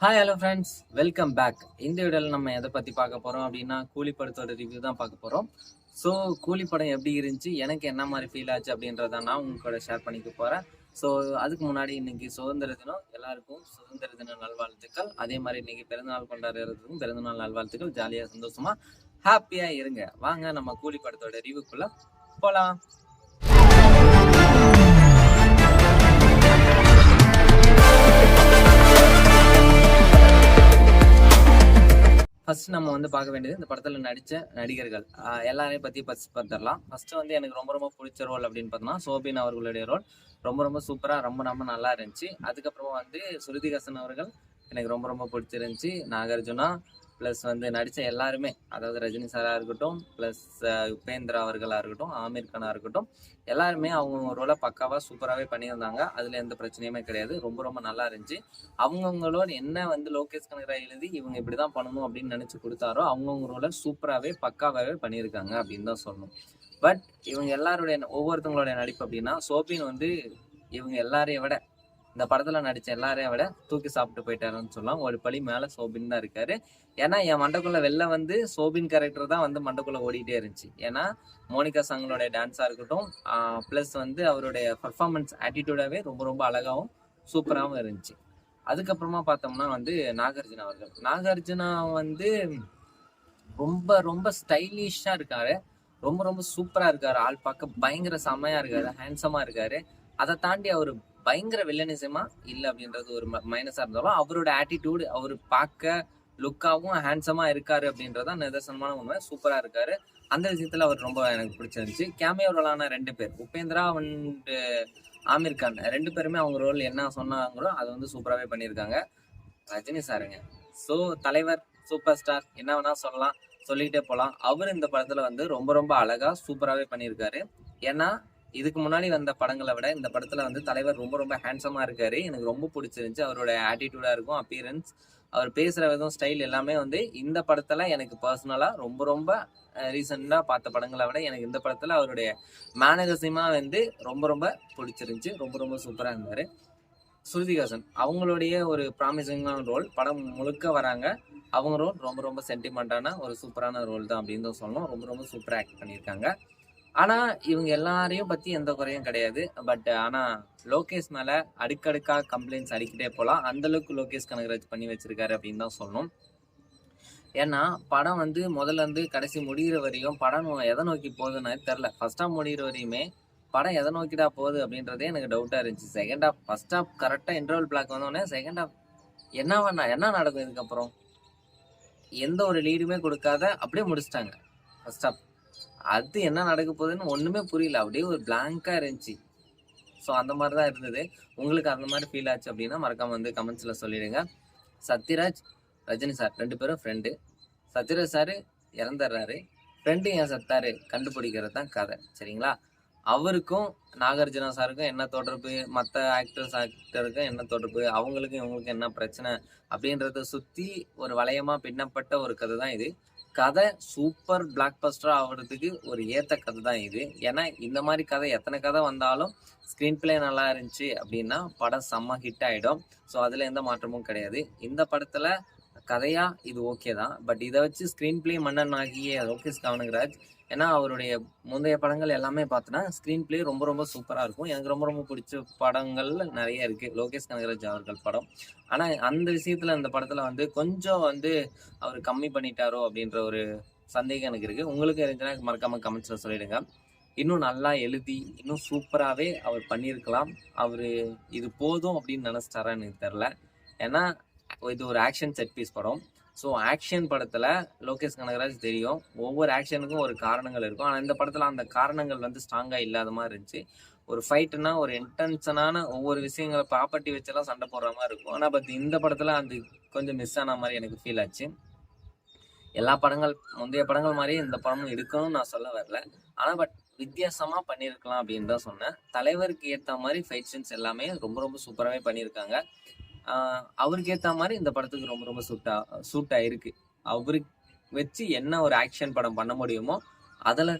Hi hello friends, welcome back. இந்த வீடியோவில் நம்ம எதை பற்றி பார்க்க போகிறோம் அப்படின்னா கூலி படத்தோட ரிவ்யூ தான் பார்க்க போகிறோம். ஸோ கூலி படம் எப்படி இருந்துச்சு, எனக்கு என்ன மாதிரி ஃபீல் ஆச்சு அப்படின்றத நான் உங்க கூட ஷேர் பண்ணிக்க போகிறேன். ஸோ அதுக்கு முன்னாடி இன்னைக்கு சுதந்திர தினம், எல்லாருக்கும் சுதந்திர தின நல்வாழ்த்துக்கள். அதே மாதிரி இன்னைக்கு பிறந்தநாள் கொண்டாடுறதுக்கும் பிறந்தநாள் நல்வாழ்த்துக்கள். ஜாலியாக சந்தோஷமாக ஹாப்பியாக இருங்க. வாங்க நம்ம கூலி படத்தோட ரிவ்யூக்குள்ளே போகலாம். ஃபர்ஸ்ட் நம்ம பார்க்க வேண்டியது இந்த படத்தில் நடித்த நடிகர்கள் எல்லாரையும் பற்றி பார்த்துடலாம். ஃபர்ஸ்ட் எனக்கு ரொம்ப ரொம்ப பிடிச்ச ரோல் அப்படின்னு பார்த்தோம்னா சோபின் அவர்களுடைய ரோல் ரொம்ப ரொம்ப சூப்பராக ரொம்ப நல்லா இருந்துச்சு. அதுக்கப்புறமா ஸ்ருதிஹாசன் அவர்கள் எனக்கு ரொம்ப ரொம்ப பிடிச்சிருந்துச்சி. நாகார்ஜுனா ப்ளஸ் நடித்த எல்லாருமே, அதாவது ரஜினி சாராக இருக்கட்டும், ப்ளஸ் உபேந்திரா அவர்களாக இருக்கட்டும், ஆமீர் கானாக இருக்கட்டும், எல்லாருமே அவங்க ரோலை பக்காவாக சூப்பராகவே பண்ணியிருந்தாங்க. அதில் எந்த பிரச்சனையுமே கிடையாது. ரொம்ப ரொம்ப நல்லா இருந்துச்சு. அவங்கவுங்களோட என்ன லோகேஷ் கனகராஜ் எழுதி இவங்க இப்படி தான் பண்ணணும் அப்படின்னு நினச்சி கொடுத்தாரோ அவங்கவுங்க ரோலை சூப்பராகவே பக்காவாகவே பண்ணியிருக்காங்க அப்படின்னு தான் சொல்லணும். பட் இவங்க எல்லாருடைய ஒவ்வொருத்தவங்களுடைய நடிப்பு அப்படின்னா சோபின் இவங்க எல்லாரையும் விட, இந்த படத்துல நடிச்ச எல்லாரையும் விட தூக்கி சாப்பிட்டு போயிட்டாருன்னு சொல்லலாம். ஒரு பழி மேல சோபின் தான் இருக்காரு. ஏன்னா என் மண்டக்குள்ள வெளில சோபின் கேரக்டர் தான் மண்டக்குள்ள ஓடிட்டே இருந்துச்சு. ஏன்னா மோனிகா சாங்களோட டான்ஸா இருக்கட்டும், பிளஸ் அவருடைய பர்ஃபார்மன்ஸ் ஆட்டிடியூடாவே ரொம்ப ரொம்ப அழகாவும் சூப்பராகவும் இருந்துச்சு. அதுக்கப்புறமா பார்த்தோம்னா நாகார்ஜுனா ரொம்ப ரொம்ப ஸ்டைலிஷா இருக்காரு. ரொம்ப ரொம்ப சூப்பரா இருக்காரு. ஆள் பார்க்க பயங்கர செம்மையா இருக்காரு, ஹேண்ட்ஸமா இருக்காரு. அதை தாண்டி அவரு பயங்கர வில்லனிசமா இல்லை அப்படின்றது ஒரு மைனஸா இருந்தாலும் அவரோட ஆட்டிடியூட், அவர் பார்க்க லுக்காவும் ஹேண்ட்ஸமா இருக்காரு அப்படின்றதான் நிதர்சனமான உண்மை. சூப்பரா இருக்காரு. அந்த விஷயத்துல அவர் ரொம்ப எனக்கு பிடிச்சிருந்துச்சு. கேமியோ ரோலான 2 பேர், உபேந்திரா ஆமீர் கான், 2 பேருமே அவங்க ரோல் என்ன சொன்னாங்களோ அதை சூப்பராகவே பண்ணியிருக்காங்க. ரஜினி சாருங்க, ஸோ தலைவர், சூப்பர் ஸ்டார், என்ன வேணா சொல்லலாம், சொல்லிக்கிட்டே போகலாம். அவர் இந்த படத்துல ரொம்ப ரொம்ப அழகா சூப்பராகவே பண்ணியிருக்காரு. ஏன்னா இதுக்கு முன்னாடி வந்த படங்களை விட இந்த படத்துல தலைவர் ரொம்ப ரொம்ப ஹேண்ட்ஸமா இருக்காரு. எனக்கு ரொம்ப பிடிச்சிருந்துச்சு. அவரோட ஆட்டிடியூடா இருக்கும், அப்பியரன்ஸ், அவர் பேசுற விதம், ஸ்டைல் எல்லாமே இந்த படத்துல எனக்கு பர்சனலா ரொம்ப ரொம்ப ரீசெண்டா பார்த்த படங்களை விட எனக்கு இந்த படத்துல அவருடைய மேனகசியமா ரொம்ப ரொம்ப பிடிச்சிருந்துச்சு. ரொம்ப ரொம்ப சூப்பரா இருந்தாரு. ஸ்ருதிஹாசன் அவங்களுடைய ஒரு ப்ராமிசிங்கான ரோல் படம் முழுக்க வராங்க. அவங்க ரோல் ரொம்ப ரொம்ப சென்டிமெண்டான ஒரு சூப்பரான ரோல் தான் அப்படின்னு தான் சொல்லணும். ரொம்ப ரொம்ப சூப்பரா ஆக்ட் பண்ணியிருக்காங்க. ஆனா இவங்க எல்லாரையும் பத்தி எந்த குறையும் கிடையாது. பட் ஆனா லோகேஷ் மேல அடுக்கடுக்கா கம்ப்ளைண்ட்ஸ் அடிக்கிட்டே போலாம். அந்த அளவுக்கு லோகேஷ் கனகராஜ் பண்ணி வச்சிருக்காரு அப்படின்னு தான் சொல்லணும். ஏன்னா படம் முதல்ல கடைசி முடிகிற வரையும் படம் எதை நோக்கி போகுதுன்னு தெரியல. ஃபர்ஸ்ட் ஹாஃப் முடிகிற வரையுமே படம் எதை நோக்கிடா போகுது அப்படின்றதே எனக்கு டவுட்டா இருந்துச்சு. செகண்ட் ஹாஃப், ஃபர்ஸ்ட் ஹாஃப் கரெக்டா இன்டர்வல் பிளாக் வந்தோடனே செகண்ட் ஹாஃப் என்ன நடக்கும், இதுக்கப்புறம் எந்த ஒரு லீடுமே கொடுக்காத அப்படியே முடிச்சிட்டாங்க. ஃபர்ஸ்ட் ஹாஃப் அது என்ன நடக்க போகுதுன்னு ஒண்ணுமே புரியல. அப்படியே ஒரு பிளாங்கா இருந்துச்சு. ஸோ அந்த மாதிரி தான் இருந்தது. உங்களுக்கு அந்த மாதிரி ஃபீல் ஆச்சு அப்படின்னா மறக்காம கமெண்ட்ஸ்ல சொல்லிடுங்க. சத்யராஜ், ரஜினி சார் 2 பேரும் ஃப்ரெண்டு. சத்யராஜ் சார் இறந்துடுறாரு, ஃப்ரெண்டு ஏன் சத்தாரு கண்டுபிடிக்கிறது தான் கதை, சரிங்களா? அவருக்கும் நாகார்ஜுனா சாருக்கும் என்ன தொடர்பு, மற்ற ஆக்டருக்கும் என்ன தொடர்பு, அவங்களுக்கும் இவங்களுக்கும் என்ன பிரச்சனை அப்படின்றத சுற்றி ஒரு வளையமாக பின்னப்பட்ட ஒரு கதை தான் இது. கதை சூப்பர் பிளாக் பஸ்டர் ஆகிறதுக்கு ஒரு ஏற்ற கதை தான் இது. ஏன்னா இந்த மாதிரி கதை எத்தனை கதை வந்தாலும் ஸ்க்ரீன் பிளே நல்லா இருந்துச்சு அப்படின்னா படம் செம்ம ஹிட் ஆகிடும். ஸோ அதில் எந்த மாற்றமும் கிடையாது. இந்த படத்தில் கதையா இது ஓகே தான். பட் இதை வச்சு ஸ்க்ரீன் பிளே மன்னன் ஆகிய லோகேஷ் கனகராஜ், ஏன்னா அவருடைய முந்தைய படங்கள் எல்லாமே பார்த்தோன்னா ஸ்க்ரீன் பிளே ரொம்ப ரொம்ப சூப்பராக இருக்கும். எனக்கு ரொம்ப ரொம்ப பிடிச்ச படங்கள் நிறைய இருக்குது லோகேஷ் கனகராஜ் அவர்கள் படம். ஆனால் அந்த விஷயத்தில் இந்த படத்தில் கொஞ்சம் அவர் கம்மி பண்ணிட்டாரோ அப்படின்ற ஒரு சந்தேகம் எனக்கு இருக்குது. உங்களுக்கு இருந்துச்சுன்னா மறக்காமல் கமெண்ட்ஸில் சொல்லிடுங்க. இன்னும் நல்லா எழுதி இன்னும் சூப்பராகவே அவர் பண்ணியிருக்கலாம். அவர் இது போதும் அப்படின்னு நினச்சிட்டாரான்னு எனக்கு தெரில. ஏன்னா இது ஒரு ஆக்ஷன் செட் பீஸ் படம். ஸோ ஆக்ஷன் படத்தில் லோகேஷ் கனகராஜ் தெரியும், ஒவ்வொரு ஆக்ஷனுக்கும் ஒரு காரணங்கள் இருக்கும். ஆனால் இந்த படத்தில் அந்த காரணங்கள் ஸ்ட்ராங்காக இல்லாத மாதிரி இருந்துச்சு. ஒரு ஃபைட்டுனா ஒரு இன்டென்ஷனான ஒவ்வொரு விஷயங்களை ப்ராப்பர்ட்டி வச்செல்லாம் சண்டை போடுற மாதிரி இருக்கும். ஆனால் பட் இந்த படத்தில் அது கொஞ்சம் மிஸ் ஆன மாதிரி எனக்கு ஃபீல் ஆச்சு. எல்லா முந்தைய படங்கள் மாதிரி இந்த படமும் இருக்கணும்னு நான் சொல்ல வரல. ஆனால் பட் வித்தியாசமாக பண்ணியிருக்கலாம் அப்படின்னு தான் சொன்னேன். தலைவருக்கு ஏற்ற மாதிரி ஃபைட் சீன்ஸ் எல்லாமே ரொம்ப ரொம்ப சூப்பராகவே பண்ணியிருக்காங்க. அவருக்கு ஏற்ற மாதிரி இந்த படத்துக்கு ரொம்ப ரொம்ப சூட் ஆயிருக்கு. அவருக்கு வச்சு என்ன ஒரு ஆக்ஷன் படம் பண்ண முடியுமோ அதில்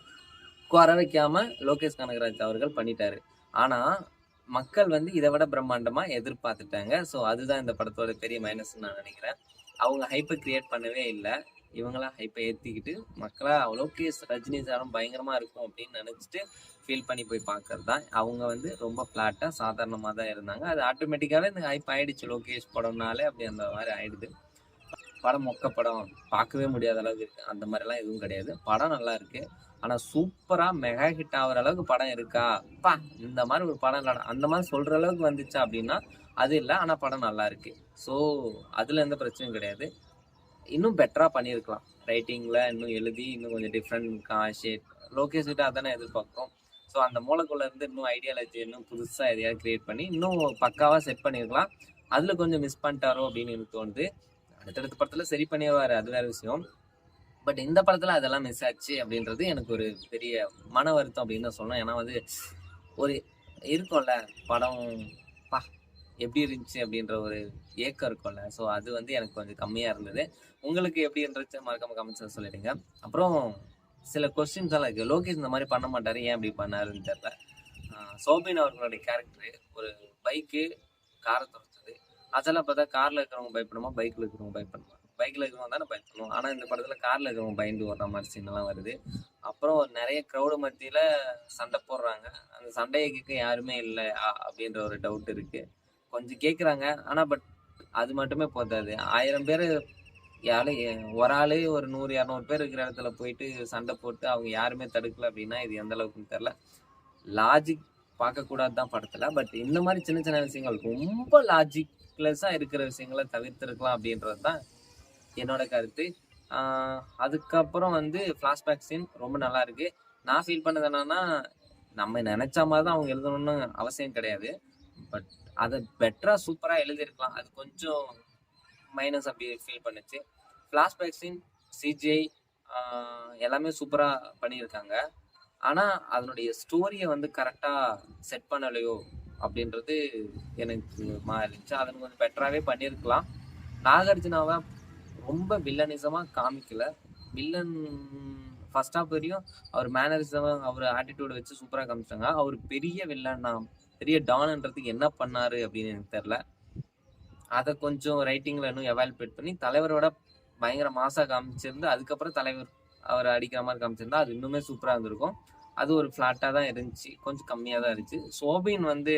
குறை வைக்காம லோகேஷ் கனகராஜ் அவர்கள் பண்ணிட்டாரு. ஆனால் மக்கள் வந்து இதை விட பிரம்மாண்டமா எதிர்பார்த்துட்டாங்க. ஸோ அதுதான் இந்த படத்தோட பெரிய மைனஸ்ன்னு நான் நினைக்கிறேன். அவங்க ஹைப்பை கிரியேட் பண்ணவே இல்லை. இவங்களா ஹைப்பை ஏற்றிக்கிட்டு மக்களா லோகேஷ் ரஜினி சாரும் பயங்கரமா இருக்கும் அப்படின்னு நினைச்சிட்டு ஃபீல் பண்ணி போய் பார்க்கறது தான். அவங்க வந்து ரொம்ப ஃப்ளாட்டாக சாதாரணமாக தான் இருந்தாங்க. அது ஆட்டோமேட்டிக்காகவே இந்த ஹைப் ஆயிடுச்சு. லோகேஷ் படம்னாலே அப்படி அந்த மாதிரி ஆயிடுது. படம் மொக்க படம் பார்க்கவே முடியாத அளவுக்கு இருக்கு அந்த மாதிரிலாம் எதுவும் கிடையாது. படம் நல்லா இருக்கு. ஆனால் சூப்பராக மெகா ஹிட் ஆகிற அளவுக்கு படம் இருக்கா? பா இந்த மாதிரி ஒரு படம் இல்லைடா அந்த மாதிரி சொல்கிற அளவுக்கு வந்துச்சா அப்படின்னா அது இல்லை. ஆனால் படம் நல்லா இருக்கு. ஸோ அதில் எந்த பிரச்சனையும் கிடையாது. இன்னும் பெட்டராக பண்ணியிருக்கலாம். ரைட்டிங்கில் இன்னும் எழுதி இன்னும் கொஞ்சம் டிஃப்ரெண்ட் ஷேட் லோகேஷ் கிட்ட அதானே எதிர்பார்க்குறோம். ஸோ அந்த மூலக்குள்ள இருந்து இன்னும் ஐடியாலஜி இன்னும் புதுசாக எதையாவது கிரியேட் பண்ணி இன்னும் பக்காவாக செட் பண்ணியிருக்கலாம். அதில் கொஞ்சம் மிஸ் பண்ணிட்டாரோ அப்படின்னு எனக்கு தோணுது. அடுத்தடுத்த படத்தில் சரி பண்ணிடுவார், அது வேற விஷயம். பட் இந்த படத்தில் அதெல்லாம் மிஸ் ஆச்சு அப்படின்றது எனக்கு ஒரு பெரிய மன வருத்தம் அப்படின்னு தான் சொல்லணும். ஏன்னா வந்து ஒரு இருக்கும்ல படம் பா எப்படி இருந்துச்சு அப்படின்ற ஒரு ஏக்கம் இருக்கும்ல. ஸோ அது வந்து எனக்கு கொஞ்சம் கம்மியாக இருந்தது. உங்களுக்கு எப்படி இருந்துச்சு மறக்காம கமெண்ட்ஸ் சொல்லிடுங்க. அப்புறம் சில கொஸ்டின்ஸ் எல்லாம் இருக்குது. லோகேஷ் இந்த மாதிரி பண்ண மாட்டார், ஏன் அப்படி பண்ணாருன்னு தெரியல. சோபின் அவர்களுடைய கேரக்டர் ஒரு பைக்கு காரை துறைச்சது அதெல்லாம் பார்த்தா காரில் இருக்கிறவங்க பயப்படணுமா பைக்கில் இருக்கிறவங்க பயப்படணுமா? பைக்கில் இருக்கிறவங்க தானே பயப்படணும். ஆனால் இந்த படத்தில் காரில் இருக்கிறவங்க பயந்து ஓடுற மாதிரி சீன்லாம் வருது. அப்புறம் நிறைய க்ரௌடு மத்தியில் சண்டை போடுறாங்க. அந்த சண்டையை கேட்க யாருமே இல்லை அப்படின்ற ஒரு டவுட் இருக்குது. கொஞ்சம் கேட்குறாங்க. ஆனால் பட் அது மட்டுமே போதாது. 1000 பேர் ஒரு ஆளு ஒரு 100-200 பேர் இருக்கிற இடத்துல போயிட்டு சண்டை போட்டு அவங்க யாருமே தடுக்கல அப்படின்னா இது எந்த அளவுக்குன்னு தெரியல. லாஜிக் பார்க்கக்கூடாது தான் படத்தில். பட் இந்த மாதிரி சின்ன சின்ன விஷயங்கள் ரொம்ப லாஜிக்லெஸ்ஸாக இருக்கிற விஷயங்களை தவிர்த்திருக்கலாம் அப்படின்றது தான் என்னோட கருத்து. அதுக்கப்புறம் வந்து ஃப்ளாஷ்பேக் சீன் ரொம்ப நல்லா இருக்கு. நான் ஃபீல் பண்ணது என்னன்னா நம்ம நினைச்ச மாதிரி தான் அவங்க எழுதணும்னு அவசியம் கிடையாது. பட் அதை பெட்டராக சூப்பராக எழுதியிருக்கலாம். அது கொஞ்சம் மைனஸ் அப்படி ஃபீல் பண்ணுச்சு. ஃப்ளாஷ்பேக் சீன் சிஜிஐ எல்லாமே சூப்பராக பண்ணியிருக்காங்க. ஆனால் அதனுடைய ஸ்டோரியை வந்து கரெக்டாக செட் பண்ணலையோ அப்படின்றது எனக்கு மாறிடுச்சு. அதை கொஞ்சம் பெட்டராகவே பண்ணியிருக்கலாம். நாகார்ஜுனாவை ரொம்ப வில்லனிசமாக காமிக்கல. வில்லன் ஃபர்ஸ்ட் ஆஃப் வரையும் அவர் மேனரிசம் அவர் ஆட்டிடியூட் வச்சு சூப்பராக காமிச்சாங்க. அவர் பெரிய வில்லன்னா பெரிய டான்ன்றதுக்கு என்ன பண்ணாரு அப்படின்னு எனக்கு தெரியல. அதை கொஞ்சம் ரைட்டிங்கில் இன்னும் எவால்பேட் பண்ணி தலைவரோட பயங்கர மாசாக காமிச்சிருந்து அதுக்கப்புறம் தலைவர் அவரை அடிக்கிற மாதிரி காமிச்சிருந்தா அது இன்னுமே சூப்பராக இருந்திருக்கும். அது ஒரு ஃப்ளாட்டாக தான் இருந்துச்சு, கொஞ்சம் கம்மியாக தான் இருந்துச்சு. சோபின் வந்து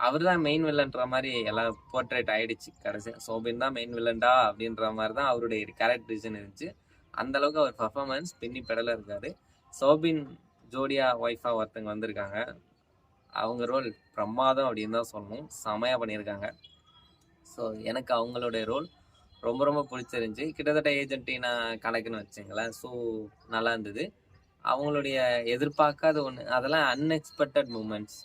அவர் தான் மெயின் வில்லன்ற மாதிரி எல்லாம் போர்ட்ரேட் ஆயிடுச்சு. கடைசியாக சோபின் தான் மெயின் வில்லன்டா அப்படின்ற மாதிரி தான் அவருடைய கேரக்டரைசேஷன் இருந்துச்சு. அந்த அளவுக்கு அவர் பர்ஃபார்மன்ஸ் பின்னி பெடல இருக்காரு. சோபின் ஜோடியா ஒய்ஃபா ஒருத்தங்க வந்திருக்காங்க. அவங்க ரோல் பிரமாதம் அப்படின்னு தான் சொல்லணும். செமையாக பண்ணியிருக்காங்க. ஸோ எனக்கு அவங்களுடைய ரோல் ரொம்ப ரொம்ப பிடிச்சிருந்துச்சி. கிட்டத்தட்ட ஏஜென்டினா கணக்குன்னு வச்சுங்களேன். ஸோ நல்லா இருந்தது. அவங்களுடைய எதிர்பார்க்காத ஒன்று அதெல்லாம் அன்எக்ஸ்பெக்டட் மூமெண்ட்ஸ்.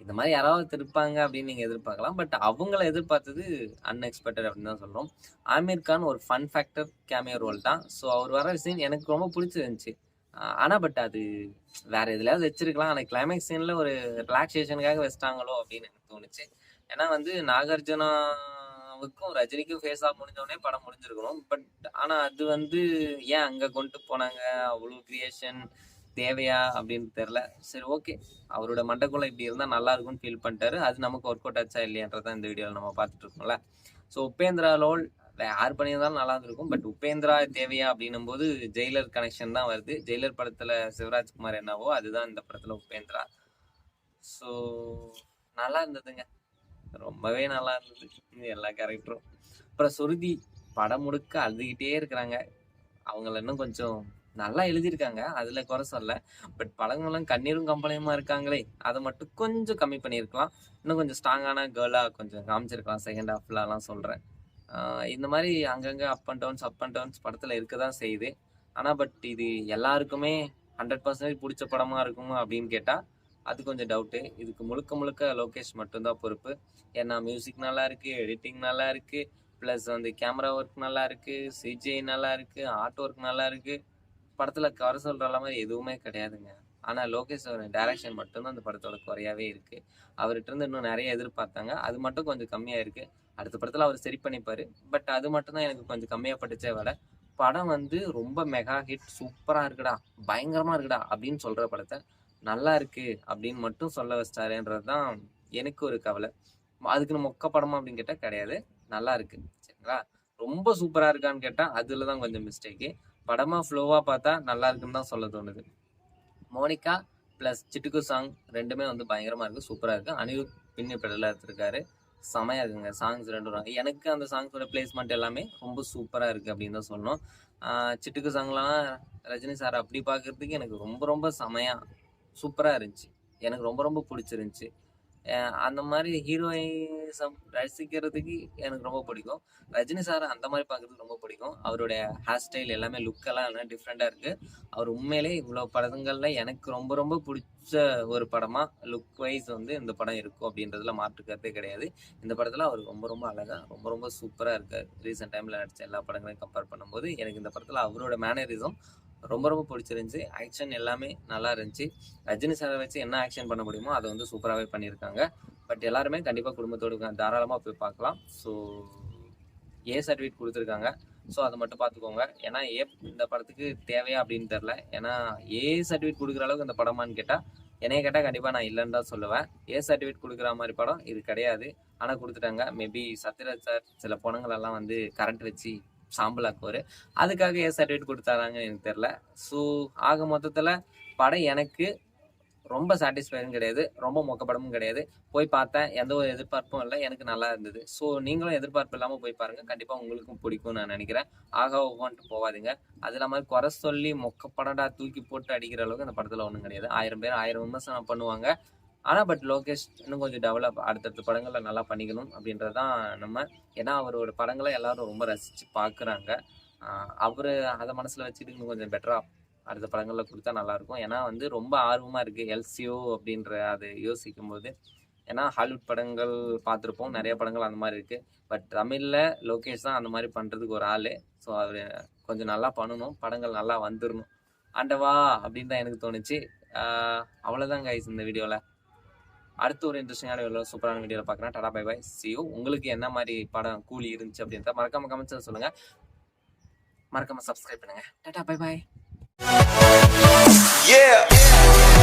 இந்த மாதிரி யாராவது இருப்பாங்க அப்படின்னு நீங்கள் எதிர்பார்க்கலாம். பட் அவங்கள எதிர்பார்த்தது அன்எக்ஸ்பெக்டட் அப்படின்னு தான் சொல்கிறோம். ஆமீர் கான் ஒரு ஃபன் ஃபேக்டர் கேமியோ ரோல் தான். ஸோ அவர் வர சீன் எனக்கு ரொம்ப பிடிச்சிருந்துச்சி. ஆனால் பட் அது வேற எதுலையாவது வச்சிருக்கலாம். ஆனால் கிளைமேக்ஸ் சீனில் ஒரு ரிலாக்ஸேஷனுக்காக வச்சிட்டாங்களோ அப்படின்னு எனக்கு தோணுச்சு. ஏன்னா வந்து நாகார்ஜுனாவுக்கும் ரஜினிக்கும் ஃபேஸ் ஆஃப் முடிஞ்சோடனே படம் முடிஞ்சிருக்கணும். பட் ஆனால் அது வந்து ஏன் அங்கே கொண்டு போனாங்க? அவ்வளோ கிரியேஷன் தேவையா அப்படின்னு தெரில. சரி ஓகே, அவரோட மண்டக்குள்ள இப்படி இருந்தால் நல்லா இருக்கும்னு ஃபீல் பண்ணிட்டாரு. அது நமக்கு ஒர்க் அவுட் ஆச்சா இல்லையான்றதான் இந்த வீடியோவில் நம்ம பார்த்துட்டு இருக்கோம்ல. ஸோ உபேந்திரா ரோல் யார் பண்ணியிருந்தாலும் நல்லா இருந்திருக்கும். பட் உபேந்திரா தேவையா அப்படின்னும் போது ஜெயிலர் கனெக்ஷன் தான் வருது. ஜெயிலர் படத்துல சிவராஜ்குமார் என்னவோ அதுதான் இந்த படத்துல உபேந்திரா. ஸோ நல்லா இருந்ததுங்க, ரொம்பவே நல்லா இருந்தது எல்லா கேரக்டரும். அப்புறம் சுருதி படம் முழுக்க அழுதுகிட்டே இருக்கிறாங்க. அவங்கள இன்னும் கொஞ்சம் நல்லா எழுதியிருக்காங்க, அதுல குறை சொல்ல. பட் படங்களும் கண்ணீரும் கம்பளையுமா இருக்காங்களே, அதை மட்டும் கொஞ்சம் கம்மி பண்ணியிருக்கலாம். இன்னும் கொஞ்சம் ஸ்ட்ராங்கான கேர்ளா கொஞ்சம் காமிச்சிருக்கலாம் செகண்ட் ஹாஃப்லாம் சொல்றேன். இந்த மாதிரி அங்கங்கே அப் அண்ட் டவுன்ஸ் படத்தில் இருக்க தான் செய்யுது. ஆனால் பட் இது எல்லாருக்குமே 100% பிடிச்ச படமாக இருக்குமா அப்படின்னு கேட்டால் அது கொஞ்சம் டவுட்டு. இதுக்கு முழுக்க முழுக்க லோகேஷ் மட்டும்தான் பொறுப்பு. ஏன்னா மியூசிக் நல்லா இருக்குது, எடிட்டிங் நல்லா இருக்குது, ப்ளஸ் வந்து கேமரா ஒர்க் நல்லா இருக்குது, சிஜிஐ நல்லா இருக்குது, ஆர்ட் ஒர்க் நல்லா இருக்குது. படத்தில் குறை சொல்கிற மாதிரி எதுவுமே கிடையாதுங்க. ஆனால் லோகேஷ் டைரக்ஷன் மட்டும்தான் அந்த படத்தோட குறையாவே இருக்குது. அவர்கிட்ட இருந்து இன்னும் நிறைய எதிர்பார்த்தாங்க, அது மட்டும் கொஞ்சம் கம்மியாக இருக்குது. அடுத்த படத்தில் அவர் சரி பண்ணிப்பார். பட் அது மட்டும்தான் எனக்கு கொஞ்சம் கம்மியாக பட்டுச்சே விட. படம் வந்து ரொம்ப மெகா ஹிட், சூப்பராக இருக்குடா, பயங்கரமாக இருக்குடா அப்படின்னு சொல்கிற படத்தை நல்லா இருக்கு அப்படின்னு மட்டும் சொல்ல வச்சிட்டாருன்றது தான் எனக்கு ஒரு கவலை. அதுக்குன்னு மொக்க படமா அப்படின்னு கேட்டா கிடையாது, நல்லா இருக்கு. சரிங்களா? ரொம்ப சூப்பரா இருக்கான்னு கேட்டா அதுலதான் கொஞ்சம் மிஸ்டேக்கு. படமா ஃப்ளோவா பார்த்தா நல்லா இருக்குன்னு தான் சொல்ல தோணுது. மோனிகா பிளஸ் சிட்டுக்கு சாங் ரெண்டுமே வந்து பயங்கரமா இருக்கு, சூப்பரா இருக்கு. அனிருத் பின்னி பெடலா எடுத்திருக்காரு, செமையா இருக்குங்க. சாங்ஸ் ரெண்டும் எனக்கு அந்த சாங்ஸோட பிளேஸ்மெண்ட் எல்லாமே ரொம்ப சூப்பரா இருக்கு அப்படின்னு தான் சொல்லணும். சிட்டுக்கு சாங்லாம் ரஜினி சார் அப்படி பார்க்கறதுக்கு எனக்கு ரொம்ப ரொம்ப செமையா சூப்பரா இருந்துச்சு. எனக்கு ரொம்ப ரொம்ப பிடிச்சிருந்துச்சு. அந்த மாதிரி ஹீரோயிசம் ரசிக்கிறதுக்கு எனக்கு ரொம்ப பிடிக்கும். ரஜினி சார் அந்த மாதிரி பார்க்கறதுக்கு ரொம்ப பிடிக்கும். அவருடைய ஹேர் ஸ்டைல் எல்லாமே லுக் எல்லாம் எல்லாம் டிஃப்ரெண்டா இருக்கு. அவர் உண்மையிலே இவ்வளவு படங்கள்ல எனக்கு ரொம்ப ரொம்ப பிடிச்ச ஒரு படமா லுக் வைஸ் வந்து இந்த படம் இருக்கும் அப்படின்றதுல மாற்று கருத்தே கிடையாது. இந்த படத்துல அவர் ரொம்ப ரொம்ப அழகா ரொம்ப ரொம்ப சூப்பரா இருக்காரு. ரீசெண்ட் டைம்ல நடிச்ச எல்லா படங்களையும் கம்பேர் பண்ணும்போது எனக்கு இந்த படத்துல அவரோட மேனரிசம் ரொம்ப ரொம்ப பிடிச்சிருந்துச்சு. ஆக்ஷன் எல்லாமே நல்லா இருந்துச்சு. ரஜினி சாரை வச்சு என்ன ஆக்ஷன் பண்ண முடியுமோ அதை வந்து சூப்பராகவே பண்ணியிருக்காங்க. பட் எல்லாருமே கண்டிப்பாக குடும்பத்தோடு தாராளமாக போய் பார்க்கலாம். ஸோ ஏ சர்டிஃபிகேட் கொடுத்துருக்காங்க, ஸோ அதை மட்டும் பார்த்துக்கோங்க. ஏன்னா இந்த படத்துக்கு தேவையா அப்படின்னு தெரில. ஏன்னா ஏ சர்டிஃபிகேட் கொடுக்குற அளவுக்கு இந்த படமான்னு கேட்டால் என்னைய கேட்டால் கண்டிப்பாக நான் இல்லைன்னு தான் சொல்லுவேன். ஏ சர்டிஃபிகேட் கொடுக்குற மாதிரி படம் இது கிடையாது, ஆனால் கொடுத்துட்டாங்க. மேபி சத்யராஜ் சார் சில படங்களெல்லாம் வந்து கரண்ட் வச்சு சாம்பலாக்குவார், அதுக்காக ஏ சர்டிஃபிகேட் கொடுத்தாராங்கன்னு எனக்கு தெரில. ஸோ ஆக மொத்தத்தில் படம் எனக்கு ரொம்ப சாட்டிஸ்ஃபைடும் கிடையாது, ரொம்ப மொக்கப்படமும் கிடையாது. போய் பார்த்தேன், எந்த ஒரு எதிர்பார்ப்பும் இல்லை, எனக்கு நல்லா இருந்தது. ஸோ நீங்களும் எதிர்பார்ப்பு இல்லாமல் போய் பாருங்கள், கண்டிப்பாக உங்களுக்கும் பிடிக்கும்னு நான் நினைக்கிறேன். ஆகா ஒவ்வொன்ட்டு போகாதீங்க. அது இல்லாமல் குறை சொல்லி மொக்கப்படடா தூக்கி போட்டு அடிக்கிற அளவுக்கு அந்த படத்தில் ஒன்றும் கிடையாது. 1000 பேர் 1000 விமர்சனம் பண்ணுவாங்க. ஆனால் பட் லோகேஷ் இன்னும் கொஞ்சம் டெவலப் அடுத்தடுத்த படங்களை நல்லா பண்ணிக்கணும் அப்படின்றது தான் நம்ம. ஏன்னா அவரோட படங்களை எல்லாரும் ரொம்ப ரசித்து பார்க்குறாங்க. அவர் அதை மனசில் வச்சுட்டு இன்னும் கொஞ்சம் பெட்டராக அடுத்த படங்களில் கொடுத்தா நல்லாயிருக்கும். ஏன்னா வந்து ரொம்ப ஆர்வமாக இருக்குது எல்சிஓ அப்படின்ற அதை யோசிக்கும் போது. ஏன்னா ஹாலிவுட் படங்கள் பார்த்துருப்போம், நிறைய படங்கள் அந்த மாதிரி இருக்குது. பட் தமிழில் லோகேஷ் தான் அந்த மாதிரி பண்ணுறதுக்கு ஒரு ஆள். ஸோ அவர் கொஞ்சம் நல்லா பண்ணணும், படங்கள் நல்லா வந்துடணும். ஆண்டவா அப்படின்னு தான் எனக்கு தோணுச்சு. அவ்வளோதான் கைஸ் இந்த வீடியோவில். அடுத்து ஒரு இன்ட்ரெஸ்டிங்கான வீடியோ சூப்பரான வீடியோவில் பார்க்குறேன். Ta ta bye bye, see you. உங்களுக்கு என்ன மாதிரி படம் கூலி இருந்துச்சு அப்படின்றத மறக்காம கமெண்ட்ஸ் சொல்லுங்கள். மறக்காம சப்ஸ்கிரைப் பண்ணுங்கள். Ta ta bye bye. Yeah.